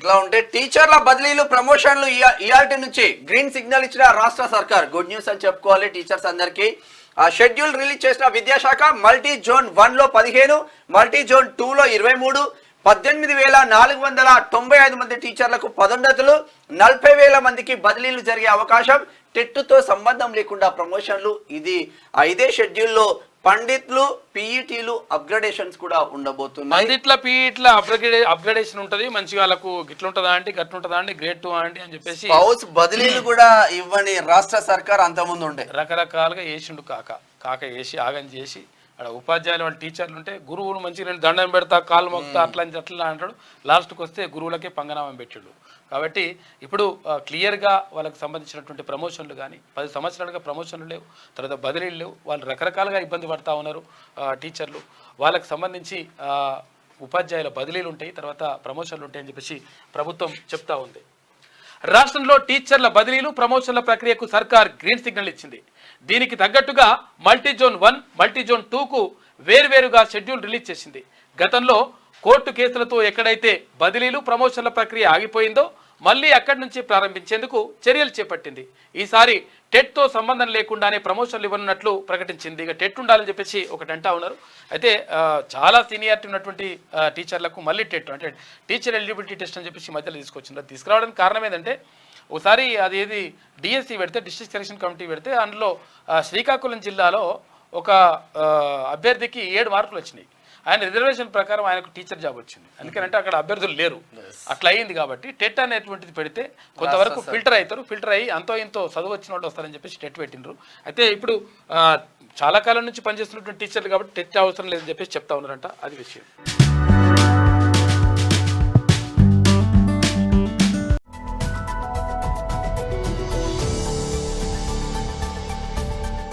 ఇట్లా ఉంటే టీచర్ల బదిలీలు ప్రమోషన్లు ఇయాల్టీ నుంచి గ్రీన్ సిగ్నల్ ఇచ్చిన రాష్ట్ర సర్కార్ గుడ్ న్యూస్ అని చెప్పుకోవాలి టీచర్స్ అందరికీ. షెడ్యూల్ రిలీజ్ చేసిన విద్యాశాఖ మల్టీ జోన్ 1లో 15, మల్టీ జోన్ 2లో 23, 18,495 మంది టీచర్లకు పదోన్నతులు, 40,000 మందికి బదిలీలు జరిగే అవకాశం, టెట్తో సంబంధం లేకుండా ప్రమోషన్లు. ఇది 5వ షెడ్యూల్లో పండిట్లు పీఈటీలు అప్గ్రేడేషన్స్ కూడా ఉండబోతున్నాయి. పండిట్ల పీఈట్ల అప్గ్రేడేషన్ ఉంటది, మంచిగా వాళ్ళకు గిట్లుంటదా అండి గట్లుంటదా అండి గ్రేడ్ 2 అండి అని చెప్పేసి హౌస్ బదిలీలు కూడా ఇవ్వని రాష్ట్ర సర్కార్ అంతకుముందు ఉండే రకరకాలుగా వేసిండు కాక వేసి ఆగం చేసి అక్కడ ఉపాధ్యాయులు వాళ్ళ టీచర్లు ఉంటే గురువులు మంచిగా నేను దండం పెడతా కాలు మొక్తా అట్లా అంటాడు, లాస్ట్కి వస్తే గురువులకే పంగనామం పెట్టిండు. కాబట్టి ఇప్పుడు క్లియర్గా వాళ్ళకి సంబంధించినటువంటి ప్రమోషన్లు కానీ 10 సంవత్సరాలుగా ప్రమోషన్లు లేవు, తర్వాత బదిలీలు లేవు, వాళ్ళు రకరకాలుగా ఇబ్బంది పడతా ఉన్నారు టీచర్లు. వాళ్ళకి సంబంధించి ఉపాధ్యాయుల బదిలీలు ఉంటాయి, తర్వాత ప్రమోషన్లు ఉంటాయని చెప్పేసి ప్రభుత్వం చెప్తా ఉంది. రాష్ట్రంలో టీచర్ల బదిలీలు ప్రమోషన్ల ప్రక్రియకు సర్కార్ గ్రీన్ సిగ్నల్ ఇచ్చింది. దీనికి తగ్గట్టుగా మల్టీ జోన్ 1, మల్టీ జోన్ 2కు వేరువేరుగా షెడ్యూల్ రిలీజ్ చేసింది. గతంలో కోర్టు కేసులతో ఎక్కడైతే బదిలీలు ప్రమోషన్ల ప్రక్రియ ఆగిపోయిందో మళ్ళీ అక్కడి నుంచి ప్రారంభించేందుకు చర్యలు చేపట్టింది. ఈసారి టెట్తో సంబంధం లేకుండానే ప్రమోషన్లు ఇవ్వనున్నట్లు ప్రకటించింది. ఇక టెట్ ఉండాలని చెప్పేసి ఒకటి అంటా ఉన్నారు. అయితే చాలా సీనియారిటీ ఉన్నటువంటి టీచర్లకు మళ్ళీ టెట్ అంటే టీచర్ ఎలిజిబిలిటీ టెస్ట్ అని చెప్పేసి మధ్యలో తీసుకొచ్చింది. తీసుకురావడానికి కారణం ఏంటంటే ఒకసారి అది ఏది డిఎస్సి పెడితే డిస్ట్రిక్ట్ సెలక్షన్ కమిటీ పెడితే అందులో శ్రీకాకుళం జిల్లాలో ఒక అభ్యర్థికి 7 మార్కులు వచ్చినాయి. ఆయన రిజర్వేషన్ ప్రకారం ఆయనకు టీచర్ జాబ్ వచ్చింది. ఎందుకంటే అక్కడ అభ్యర్థులు లేరు, అట్లా అయ్యింది. కాబట్టి టెట్ అనేటువంటిది పెడితే కొంతవరకు ఫిల్టర్ అవుతారు, ఫిల్టర్ అయ్యి అంతో ఇంతో చదువు వచ్చిన వాళ్ళు వస్తారని చెప్పేసి టెట్ పెట్టినరు. అయితే ఇప్పుడు చాలా కాలం నుంచి పనిచేస్తున్నటువంటి టీచర్లు కాబట్టి టెట్ అవసరం లేదని చెప్పేసి చెప్తా ఉన్నారంట. అది విషయం.